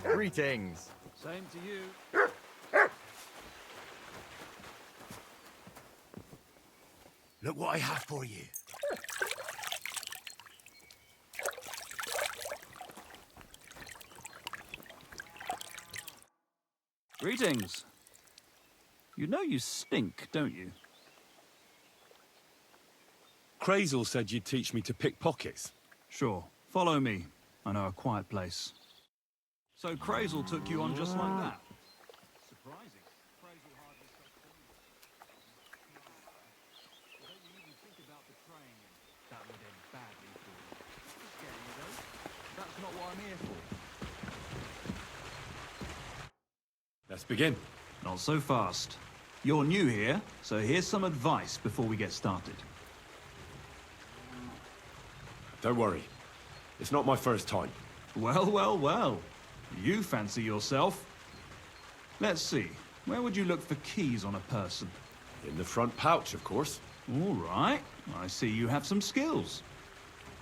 Greetings. Same to you. Look what I have for you. Greetings. You know you stink, don't you? Crazel said you'd teach me to pick pockets. Sure. Follow me. I know a quiet place. So Crazel took you on just like that? Surprising. Crazel hardly stopped calling you. Don't you even think about betraying him? That would end badly for you. Not scare you, though. That's not what I'm here for. Let's begin. Not so fast. You're new here, so here's some advice before we get started. Don't worry. It's not my first time. Well, well, well. You fancy yourself. Let's see. Where would you look for keys on a person? In the front pouch, of course. All right. I see you have some skills.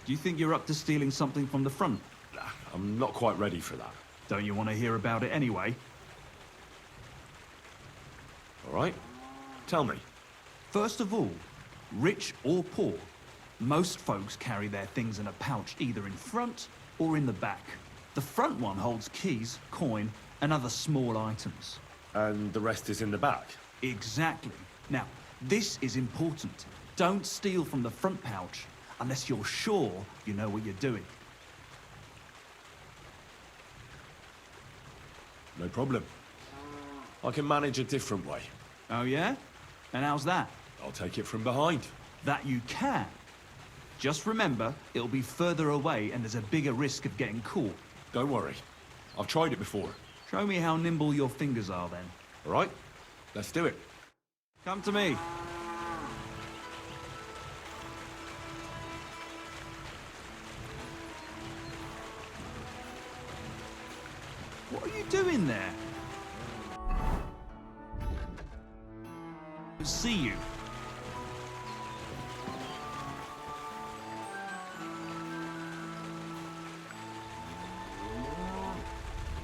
Do you think you're up to stealing something from the front? Nah, I'm not quite ready for that. Don't you want to hear about it anyway? All right. Tell me. First of all, rich or poor, most folks carry their things in a pouch either in front or in the back. The front one holds keys, coin, and other small items. And the rest is in the back? Exactly. Now, this is important. Don't steal from the front pouch unless you're sure you know what you're doing. No problem. I can manage a different way. Oh yeah? And how's that? I'll take it from behind. That you can. Just remember, it'll be further away and there's a bigger risk of getting caught. Don't worry. I've tried it before. Show me how nimble your fingers are then. All right? Let's do it. Come to me. What are you doing there? See you.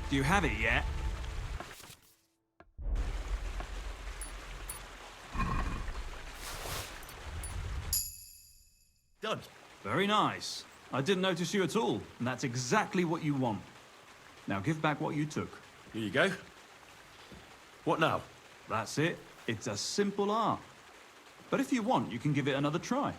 Do you have it yet? Done. Very nice. I didn't notice you at all, and that's exactly what you want. Now give back what you took. Here you go. What now? That's it. It's a simple art. But if you want, you can give it another try.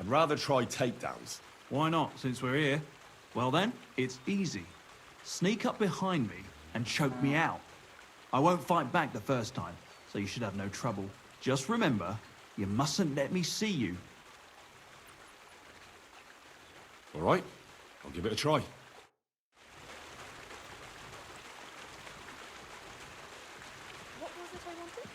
I'd rather try takedowns. Why not, since we're here? Well then, it's easy. Sneak up behind me and choke me out. I won't fight back the first time, so you should have no trouble. Just remember, you mustn't let me see you. All right, I'll give it a try. What was it I wanted?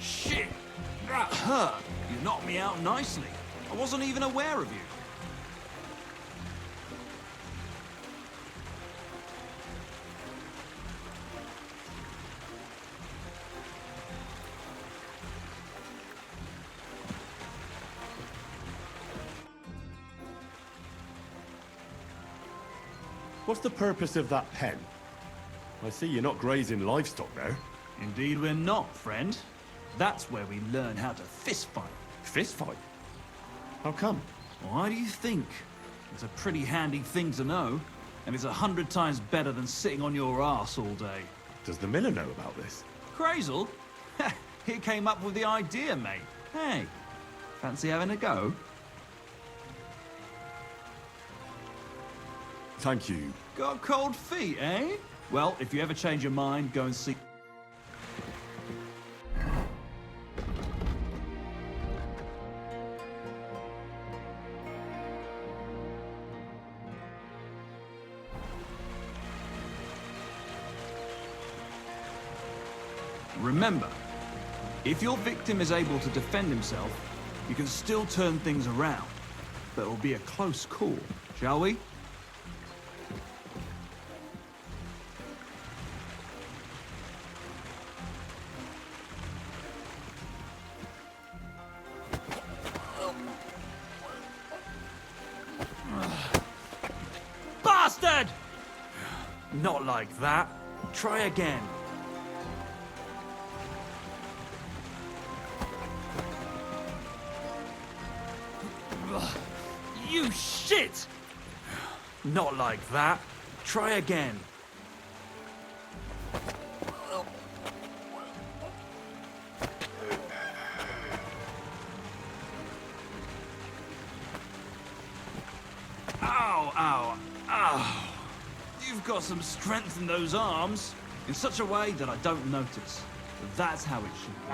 Shit! That hurt! You knocked me out nicely. I wasn't even aware of you. What's the purpose of that pen? I see you're not grazing livestock there. Indeed we're not, friend. That's where we learn how to fist fight. Fist fight? How come? Why do you think? It's a pretty handy thing to know, and it's 100 times better than sitting on your ass all day. Does the miller know about this? Crazel? He came up with the idea, mate. Hey, fancy having a go? Thank you. Got cold feet, eh? Well, if you ever change your mind, go and see... Remember, if your victim is able to defend himself, you can still turn things around. But it will be a close call, shall we? Bastard! Not like that. Try again. You shit! Not like that. Try again. Ow, ow, ow. You've got some strength in those arms, in such a way that I don't notice. But that's how it should be.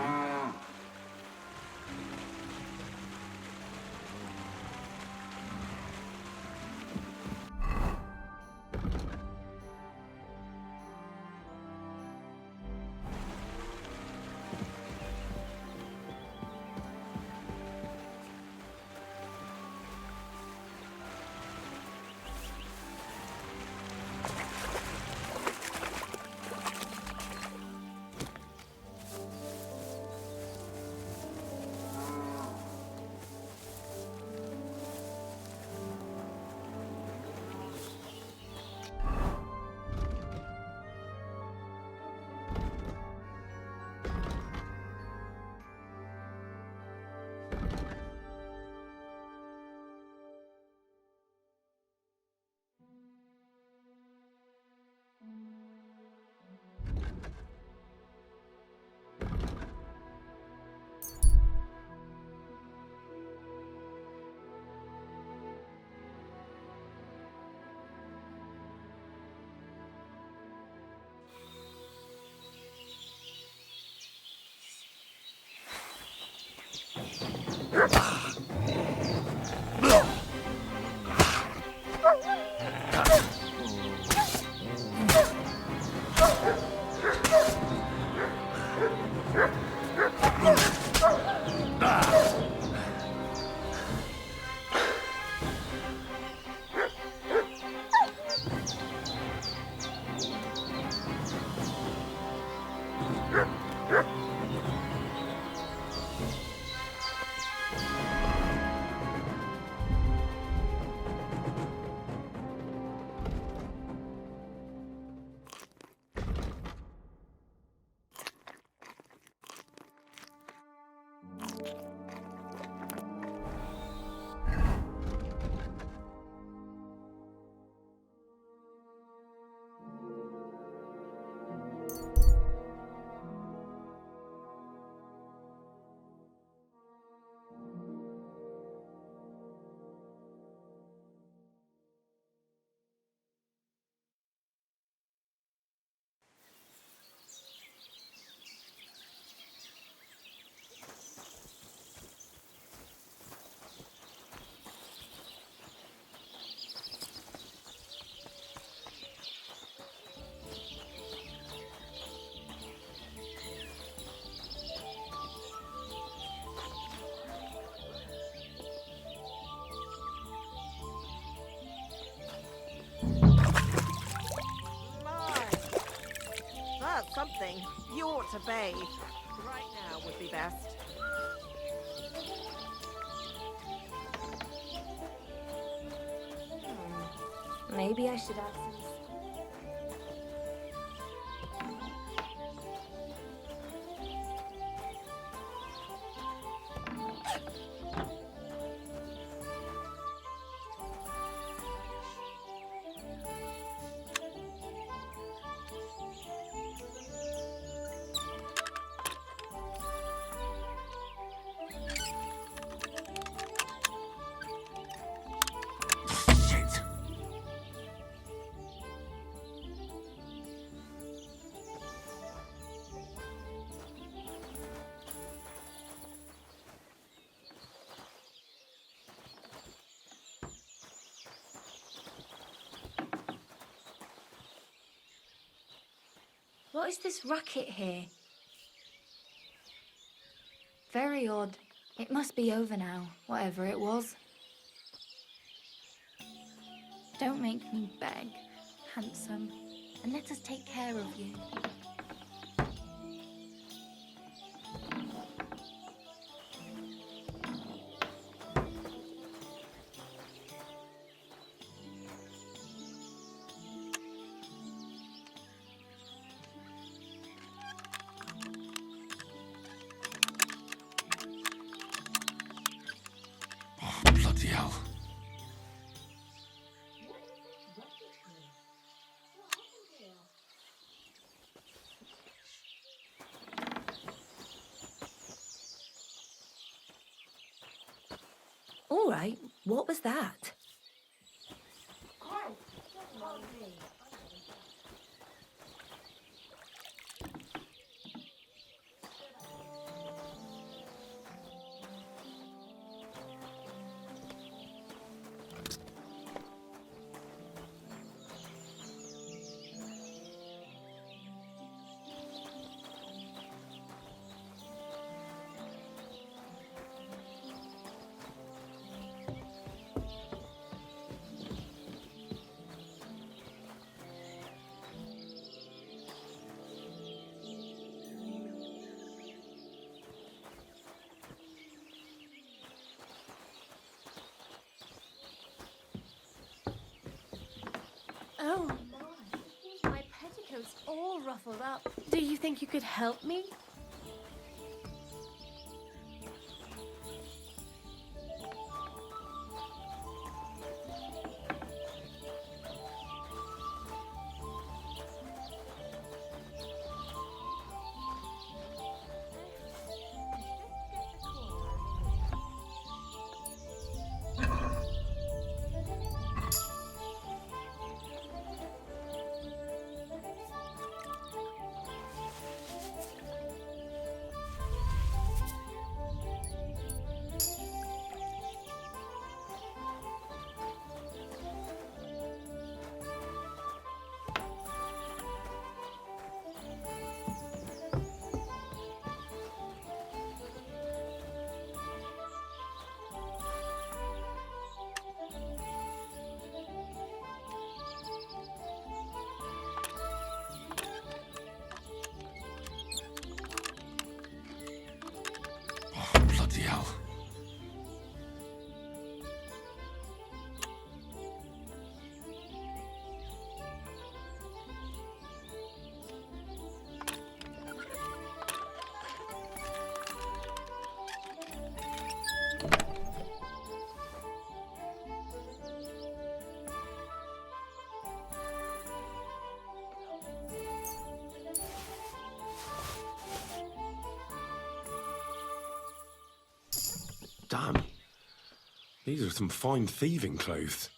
something. You ought to bathe. Right now would be best. Maybe I should add some. Shit! What is this racket here? Very odd. It must be over now, whatever it was. Don't make me beg, handsome, and let us take care of you. Bloody hell. All right, what was that? Oh, my petticoat's all ruffled up. Do you think you could help me? Bloody hell. Damn. These are some fine thieving clothes.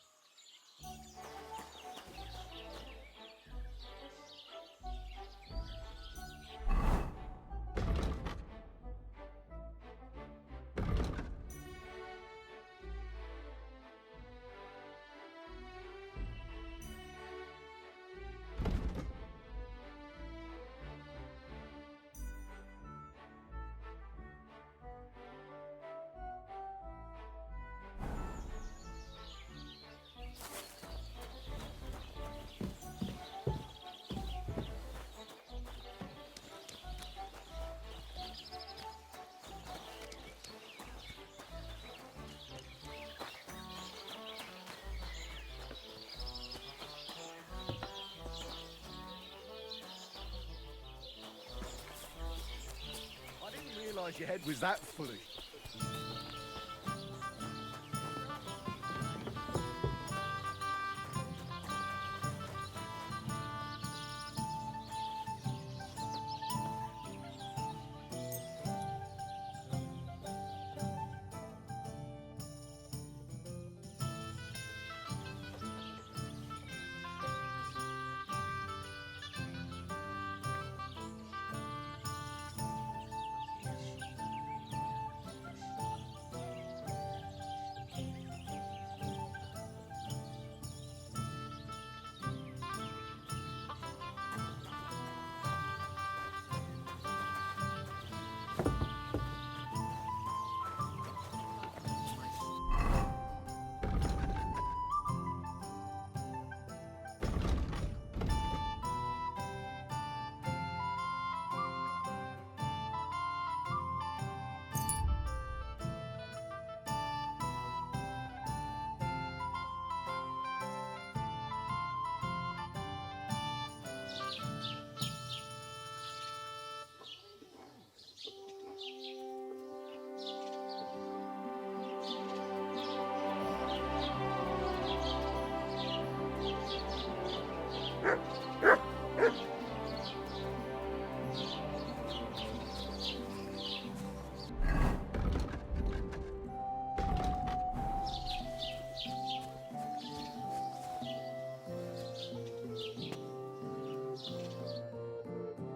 like your head was that fully.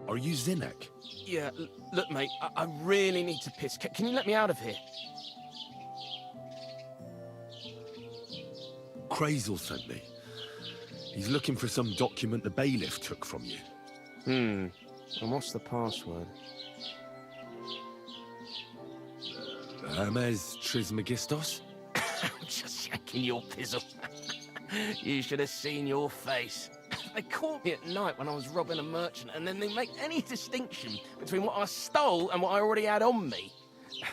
Are you Zinnek? Yeah, look, mate, I really need to piss. Can you let me out of here? Crazel sent me. He's looking for some document the bailiff took from you. And what's the password? Hermes Trismegistos? Just shaking your pizzle. You should have seen your face. They caught me at night when I was robbing a merchant, and then they make any distinction between what I stole and what I already had on me.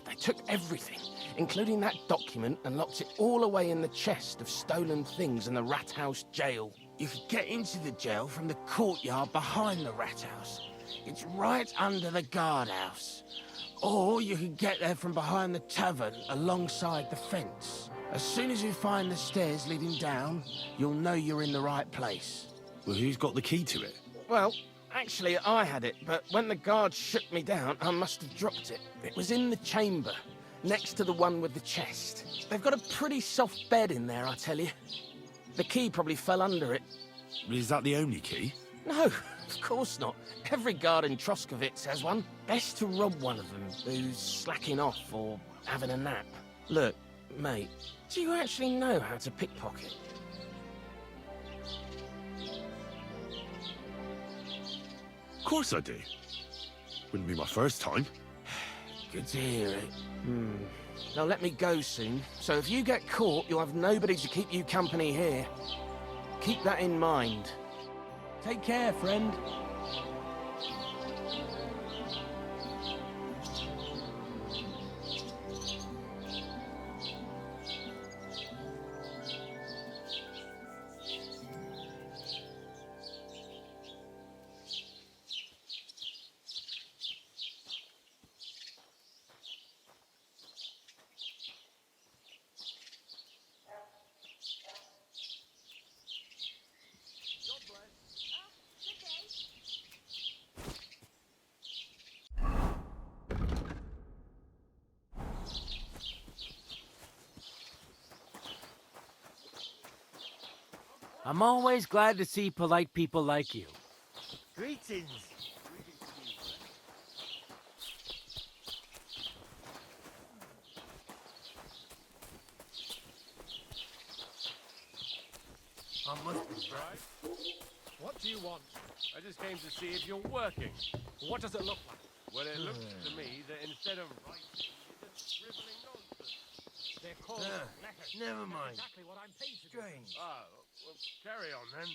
They took everything, including that document, and locked it all away in the chest of stolen things in the Rat House jail. You could get into the jail from the courtyard behind the Rat House. It's right under the guardhouse. Or you could get there from behind the tavern alongside the fence. As soon as you find the stairs leading down, you'll know you're in the right place. Well, who's got the key to it? Well, actually, I had it, but when the guards shook me down, I must have dropped it. It was in the chamber, next to the one with the chest. They've got a pretty soft bed in there, I tell you. The key probably fell under it. Is that the only key? No, of course not. Every guard in Troskovitz has one. Best to rob one of them who's slacking off or having a nap. Look, mate, do you actually know how to pickpocket? Of course I do. Wouldn't be my first time. Good to hear it. They'll let me go soon, so if you get caught, you'll have nobody to keep you company here. Keep that in mind. Take care, friend. I'm always glad to see polite people like you. Greetings. I must be right. What do you want? I just came to see if you're working. What does it look like? Well, it looks to me that instead of writing, you're just scribbling nonsense. They're called letters. Never mind. Exactly what I'm paid to do. Strange. Ah, well, carry on then.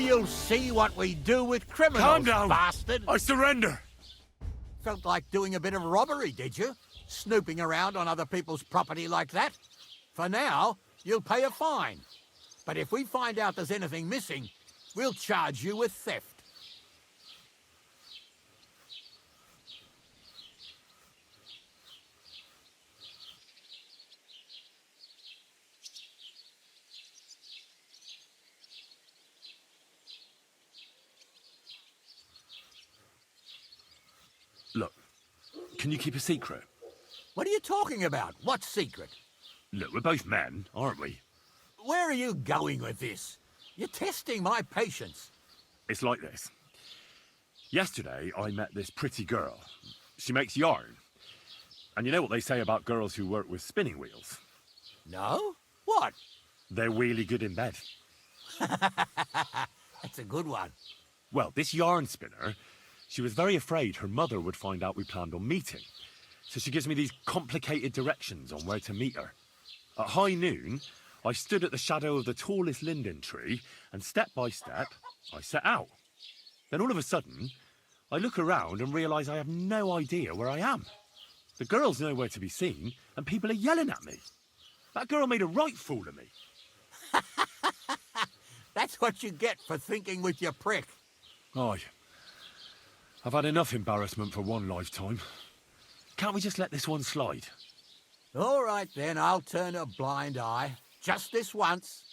you'll see what we do with criminals, Calm down. bastard. I surrender. Felt like doing a bit of robbery, did you? Snooping around on other people's property like that? For now, you'll pay a fine. But if we find out there's anything missing, we'll charge you with theft. Look, can you keep a secret? What are you talking about? What secret? Look, we're both men, aren't we? Where are you going with this? You're testing my patience. It's like this. Yesterday, I met this pretty girl. She makes yarn. And you know what they say about girls who work with spinning wheels? No? What? They're really good in bed. That's a good one. Well, this yarn spinner, she was very afraid her mother would find out we planned on meeting. So she gives me these complicated directions on where to meet her. At high noon, I stood at the shadow of the tallest linden tree, and step by step, I set out. Then all of a sudden, I look around and realise I have no idea where I am. The girl's nowhere to be seen, and people are yelling at me. That girl made a right fool of me. That's what you get for thinking with your prick. Aye. I've had enough embarrassment for one lifetime. Can't we just let this one slide? All right, then, I'll turn a blind eye. Just this once.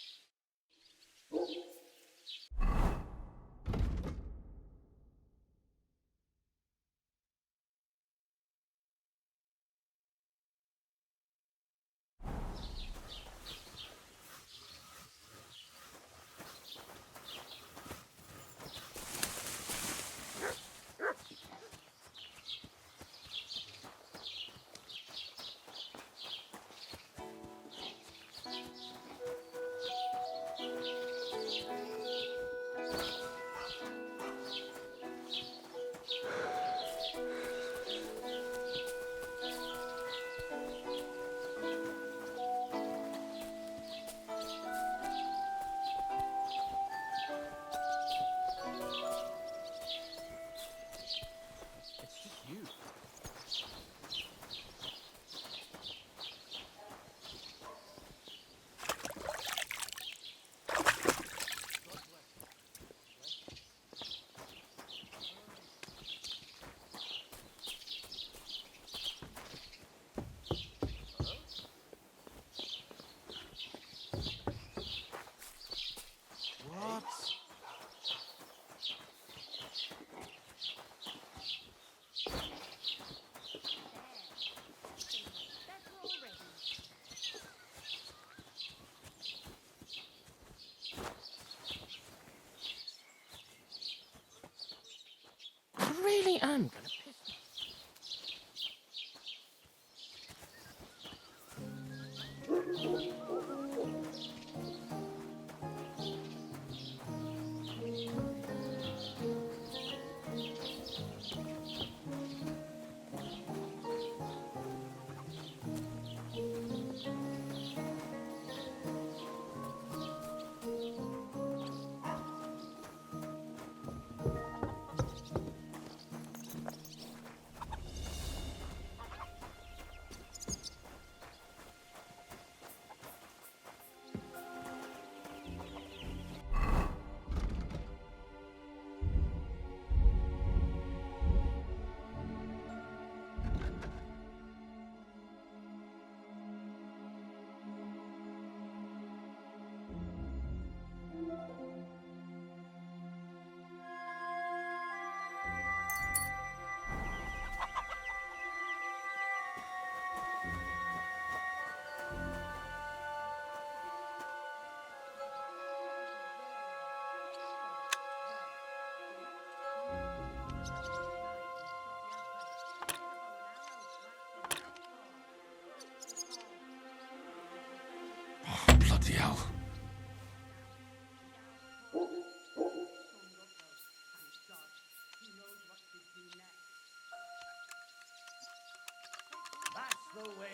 I really am gonna piss. Bloody hell.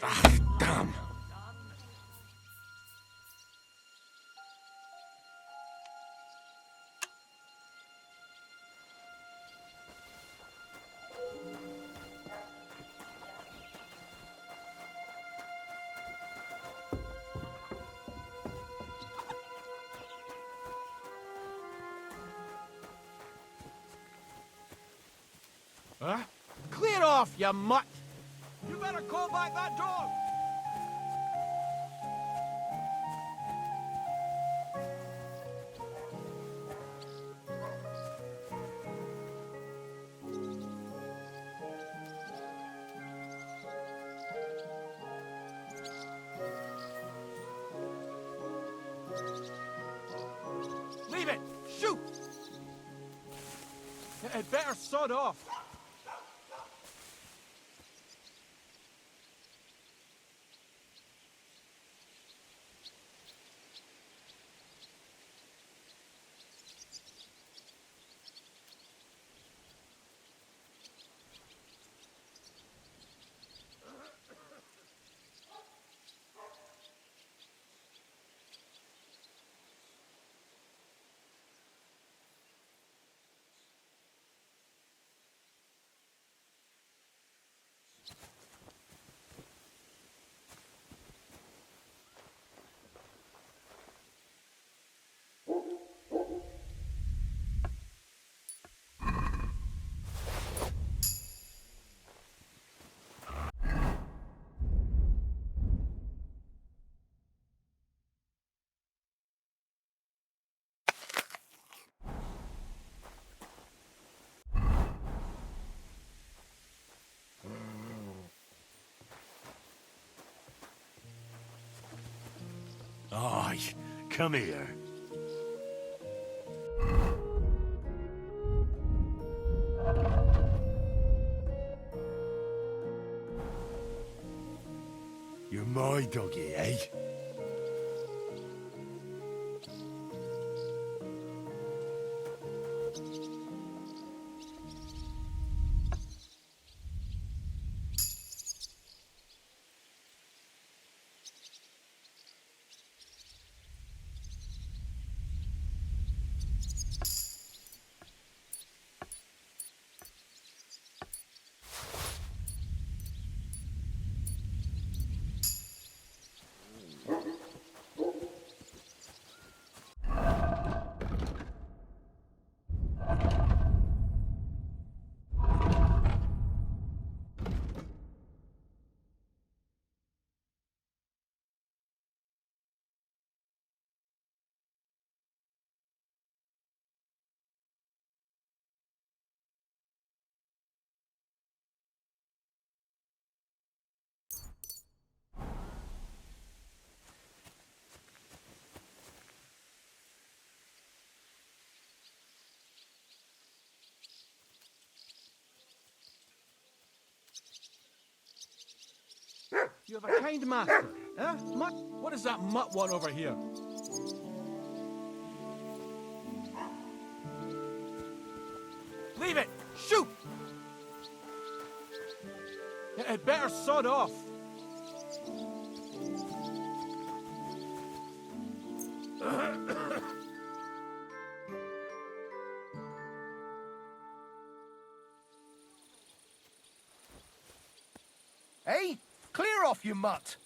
Ah, damn. Huh? Clear off, you mutt! You better call back that dog! Leave it! Shoot! It better sod off. Aye, come here. You're my doggy, eh? You have a kind master, eh? Mutt? What does that mutt want over here? Leave it! Shoot! It better sod off. Hey, clear off, you mutt!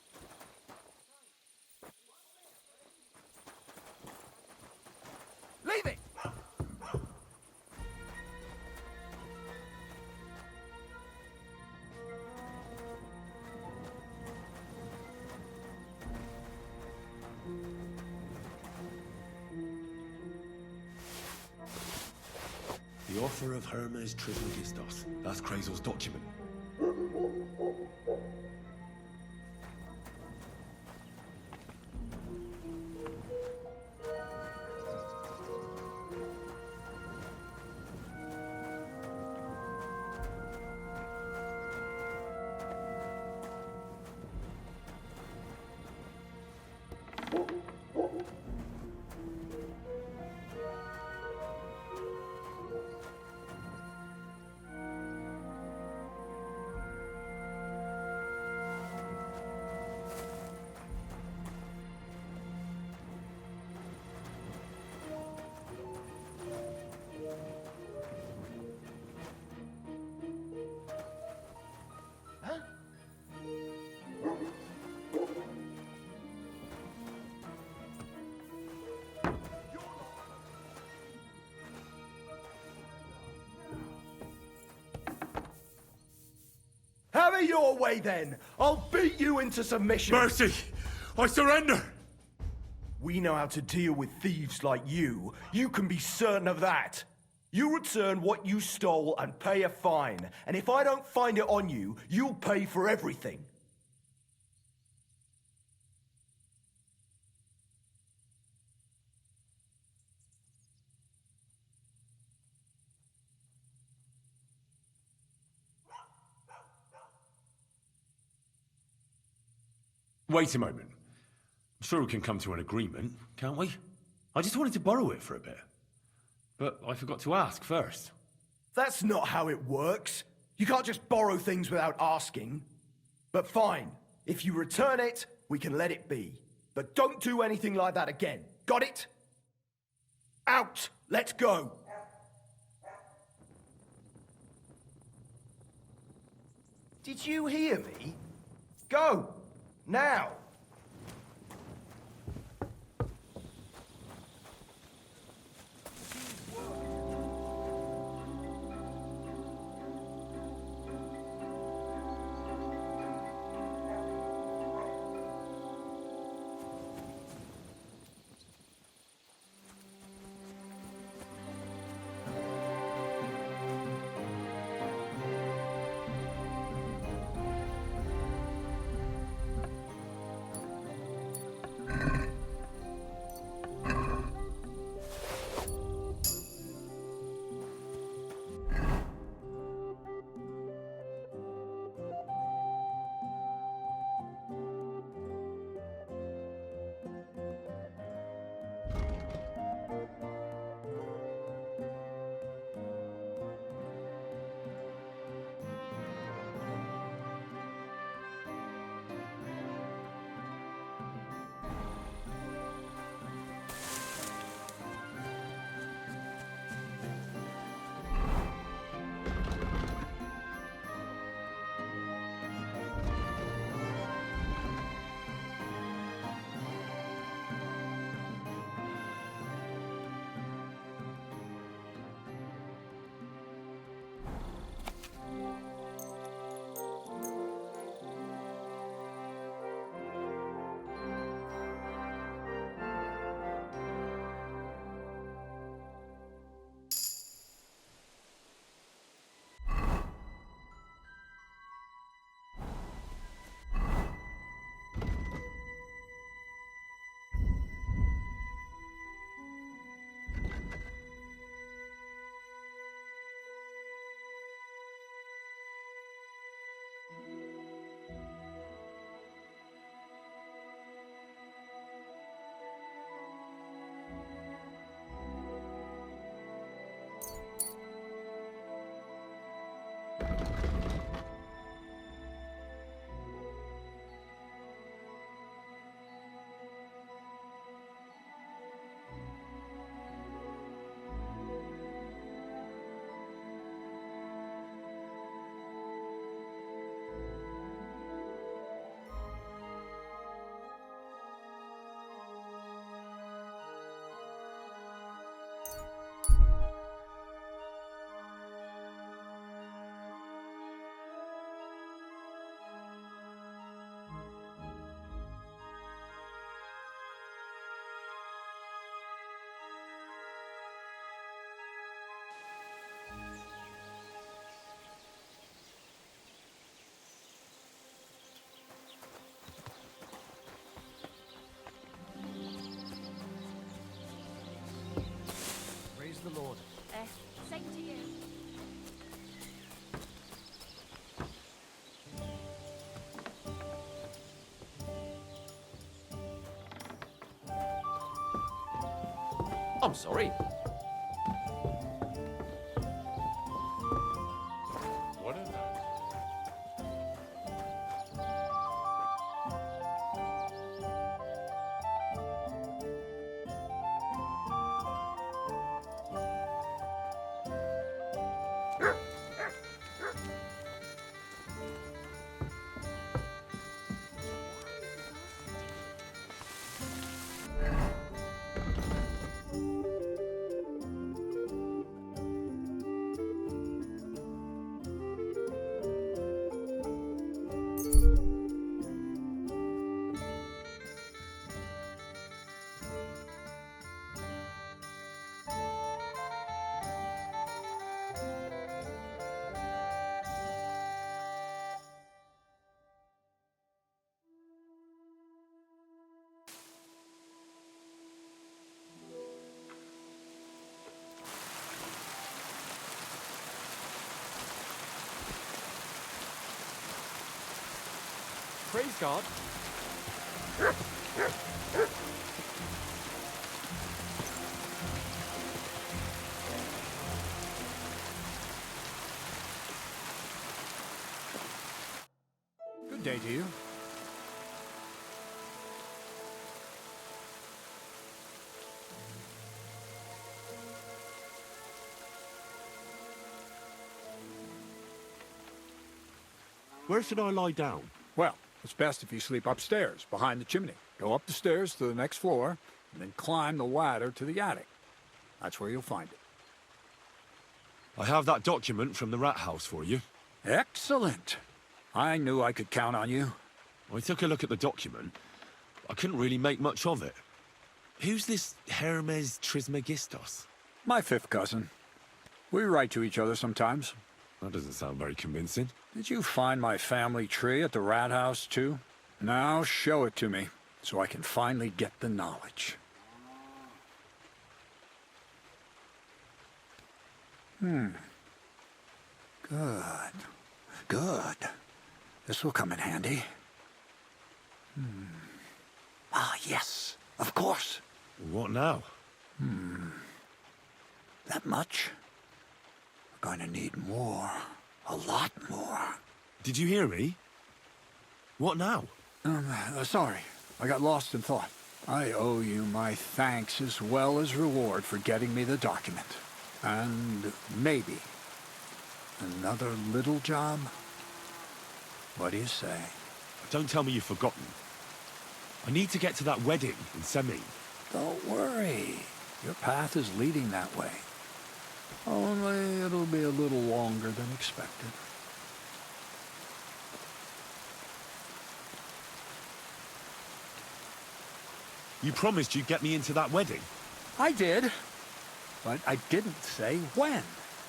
Leave it! The offer of Hermes Trismegistos. That's Krazel's document. it your way then. I'll beat you into submission. Mercy! I surrender! We know how to deal with thieves like you. You can be certain of that. You return what you stole and pay a fine. And if I don't find it on you, you'll pay for everything. Wait a moment. I'm sure we can come to an agreement, can't we? I just wanted to borrow it for a bit. But I forgot to ask first. That's not how it works. You can't just borrow things without asking. But fine. If you return it, we can let it be. But don't do anything like that again. Got it? Out! Let's go! Did you hear me? Go! Now! The Lord. Same to you. I'm sorry. What is that? Praise God. Good day to you. Where should I lie down? Well, it's best if you sleep upstairs, behind the chimney. Go up the stairs to the next floor, and then climb the ladder to the attic. That's where you'll find it. I have that document from the rat house for you. Excellent. I knew I could count on you. I took a look at the document. I couldn't really make much of it. Who's this Hermes Trismegistos? My fifth cousin. We write to each other sometimes. That doesn't sound very convincing. Did you find my family tree at the rat house, too? Now show it to me, so I can finally get the knowledge. Good. Good. This will come in handy. Ah, yes. Of course. What now? That much? We're going to need more. A lot more. Did you hear me? What now? Sorry. I got lost in thought. I owe you my thanks as well as reward for getting me the document. And maybe another little job? What do you say? Don't tell me you've forgotten. I need to get to that wedding in Semi. Don't worry. Your path is leading that way. Only it'll be a little longer than expected. You promised you'd get me into that wedding. I did, but I didn't say when.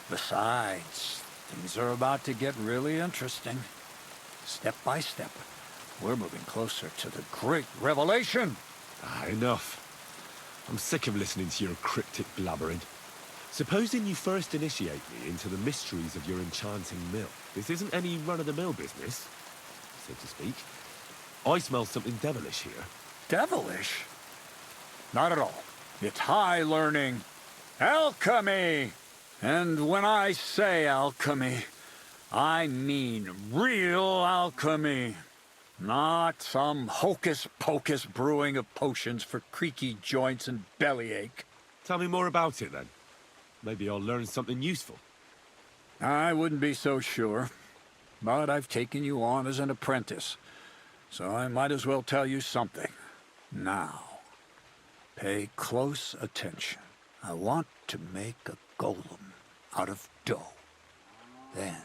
Besides, things are about to get really interesting. Step by step, we're moving closer to the great revelation. Enough. I'm sick of listening to your cryptic blabbering. Supposing you first initiate me into the mysteries of your enchanting mill. This isn't any run-of-the-mill business, so to speak. I smell something devilish here. Devilish? Not at all. It's high learning. Alchemy! And when I say alchemy, I mean real alchemy. Not some hocus-pocus brewing of potions for creaky joints and bellyache. Tell me more about it, then. Maybe I'll learn something useful. I wouldn't be so sure. But I've taken you on as an apprentice, so I might as well tell you something. Now, pay close attention. I want to make a golem out of dough. Then,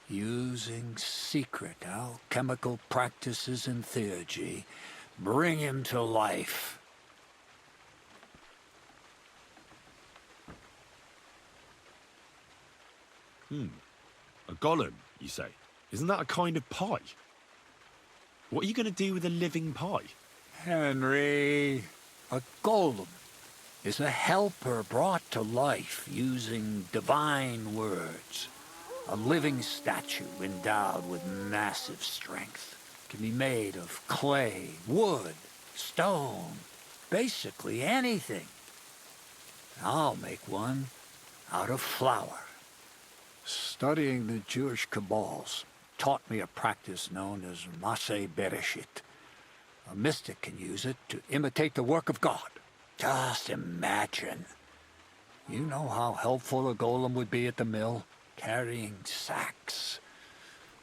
using secret alchemical practices and theurgy, bring him to life. A golem, you say? Isn't that a kind of pie? What are you going to do with a living pie? Henry, a golem is a helper brought to life using divine words. A living statue endowed with massive strength. Can be made of clay, wood, stone, basically anything. I'll make one out of flour. Studying the Jewish Kabbals taught me a practice known as Maseh Bereshit. A mystic can use it to imitate the work of God. Just imagine. You know how helpful a golem would be at the mill? Carrying sacks,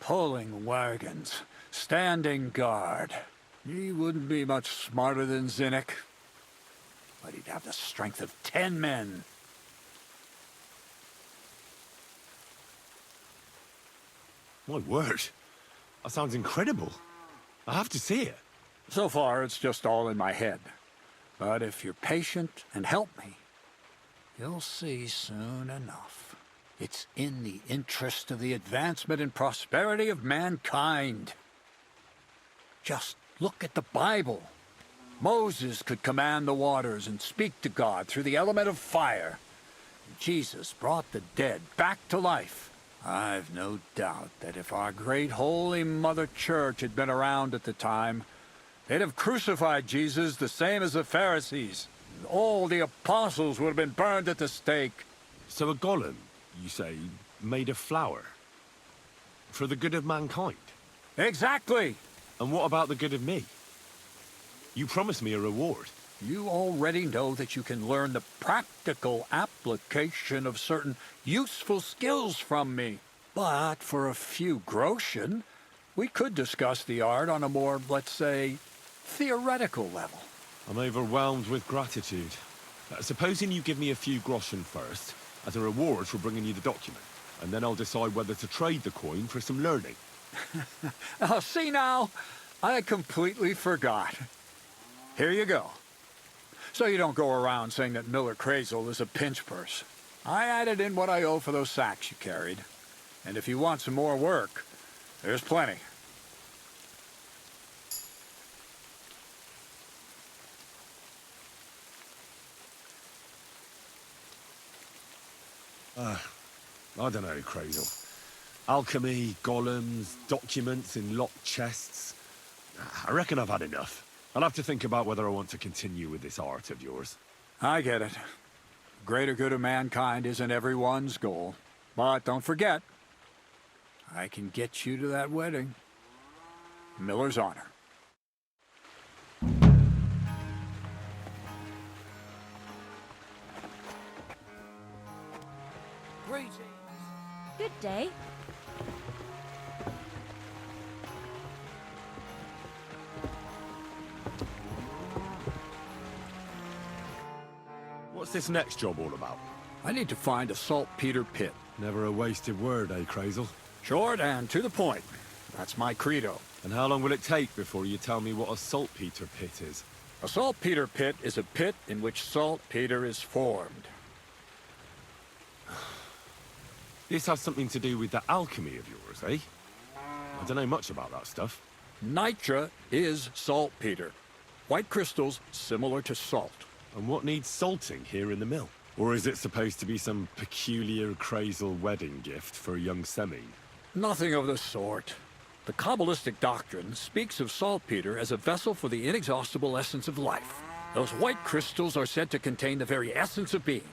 pulling wagons, standing guard. He wouldn't be much smarter than Zinnik, but he'd have the strength of 10 men. My word. That sounds incredible. I have to see it. So far, it's just all in my head. But if you're patient and help me, you'll see soon enough. It's in the interest of the advancement and prosperity of mankind. Just look at the Bible. Moses could command the waters and speak to God through the element of fire. Jesus brought the dead back to life. I've no doubt that if our great holy Mother Church had been around at the time, they'd have crucified Jesus the same as the Pharisees. All the apostles would have been burned at the stake. So a golem, you say, made of flour? For the good of mankind? Exactly! And what about the good of me? You promised me a reward. You already know that you can learn the practical application of certain useful skills from me. But for a few groschen, we could discuss the art on a more, let's say, theoretical level. I'm overwhelmed with gratitude. Supposing you give me a few groschen first, as a reward for bringing you the document, and then I'll decide whether to trade the coin for some learning. Oh, see now, I completely forgot. Here you go. So you don't go around saying that Miller Crazel is a pinch purse. I added in what I owe for those sacks you carried. And if you want some more work, there's plenty. I don't know, Crazel. Alchemy, golems, documents in locked chests. I reckon I've had enough. I'll have to think about whether I want to continue with this art of yours. I get it. Greater good of mankind isn't everyone's goal. But don't forget, I can get you to that wedding. Miller's honor. Greetings. Good day. What's this next job all about? I need to find a saltpeter pit. Never a wasted word, eh, Crazel? Short and to the point. That's my credo. And how long will it take before you tell me what a saltpeter pit is? A saltpeter pit is a pit in which saltpeter is formed. This has something to do with the alchemy of yours, eh? I don't know much about that stuff. Nitra is saltpeter. White crystals similar to salt. And what needs salting here in the mill? Or is it supposed to be some peculiar Crazel wedding gift for a young Semine? Nothing of the sort. The Kabbalistic doctrine speaks of saltpeter as a vessel for the inexhaustible essence of life. Those white crystals are said to contain the very essence of being.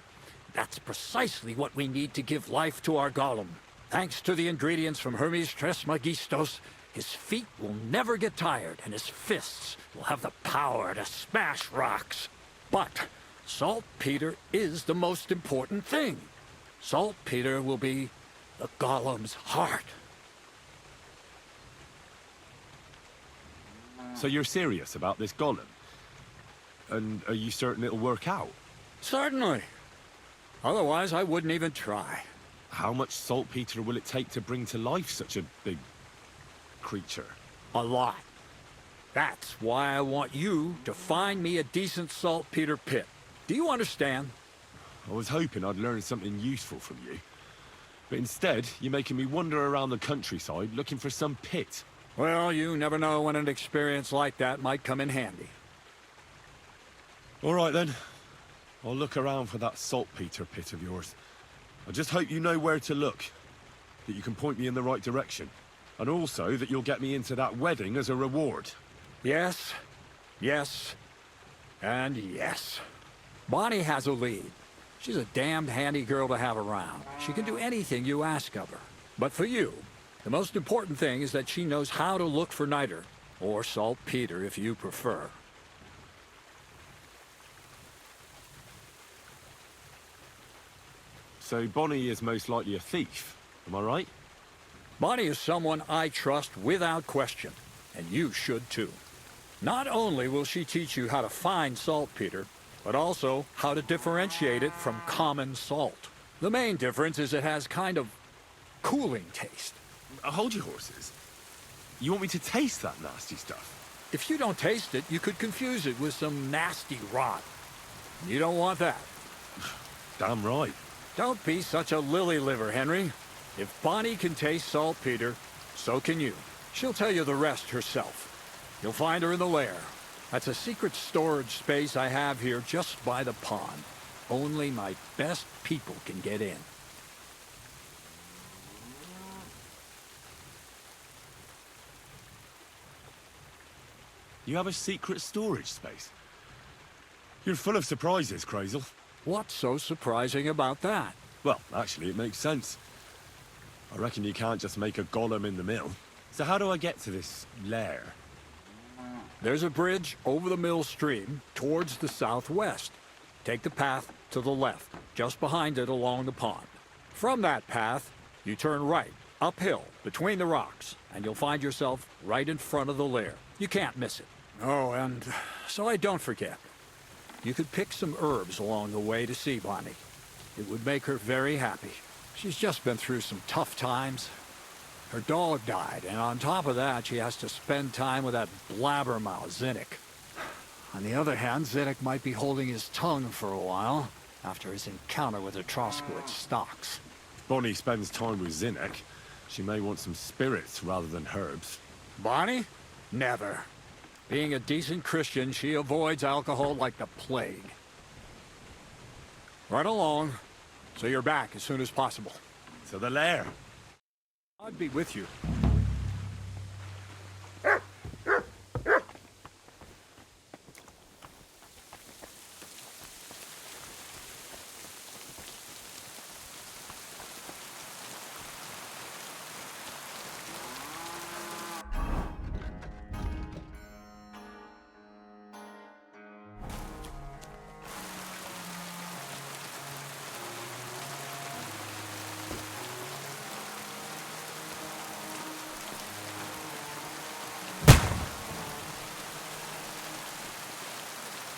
That's precisely what we need to give life to our golem. Thanks to the ingredients from Hermes Trismegistos, his feet will never get tired, and his fists will have the power to smash rocks. But saltpeter is the most important thing. Saltpeter will be the golem's heart. So you're serious about this golem? And are you certain it'll work out? Certainly. Otherwise, I wouldn't even try. How much saltpeter will it take to bring to life such a big creature? A lot. That's why I want you to find me a decent saltpeter pit. Do you understand? I was hoping I'd learn something useful from you. But instead, you're making me wander around the countryside looking for some pit. Well, you never know when an experience like that might come in handy. All right, then. I'll look around for that saltpeter pit of yours. I just hope you know where to look, that you can point me in the right direction, and also that you'll get me into that wedding as a reward. Yes, yes, and yes. Bonnie has a lead. She's a damned handy girl to have around. She can do anything you ask of her. But for you, the most important thing is that she knows how to look for niter, or saltpeter if you prefer. So Bonnie is most likely a thief, am I right? Bonnie is someone I trust without question, and you should too. Not only will she teach you how to find saltpeter, but also how to differentiate it from common salt. The main difference is it has kind of cooling taste. Hold your horses. You want me to taste that nasty stuff? If you don't taste it, you could confuse it with some nasty rot. You don't want that. Damn right. Don't be such a lily-liver, Henry. If Bonnie can taste saltpeter, so can you. She'll tell you the rest herself. You'll find her in the lair. That's a secret storage space I have here just by the pond. Only my best people can get in. You have a secret storage space? You're full of surprises, Crazel. What's so surprising about that? Well, actually, it makes sense. I reckon you can't just make a golem in the mill. So how do I get to this lair? There's a bridge over the mill stream towards the southwest. Take the path to the left, just behind it along the pond. From that path, you turn right, uphill, between the rocks, and you'll find yourself right in front of the lair. You can't miss it. Oh, and so I don't forget. You could pick some herbs along the way to see Bonnie. It would make her very happy. She's just been through some tough times. Her dog died, and on top of that, she has to spend time with that blabbermouth, Zinnik. On the other hand, Zinnik might be holding his tongue for a while, after his encounter with the Troskowitz stocks. If Bonnie spends time with Zinnik, she may want some spirits rather than herbs. Bonnie? Never. Being a decent Christian, she avoids alcohol like the plague. Right along, so you're back as soon as possible. To the lair. I'd be with you.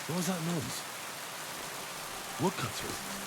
What was that noise? Woodcutters.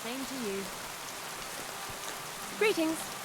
Same to you. Greetings.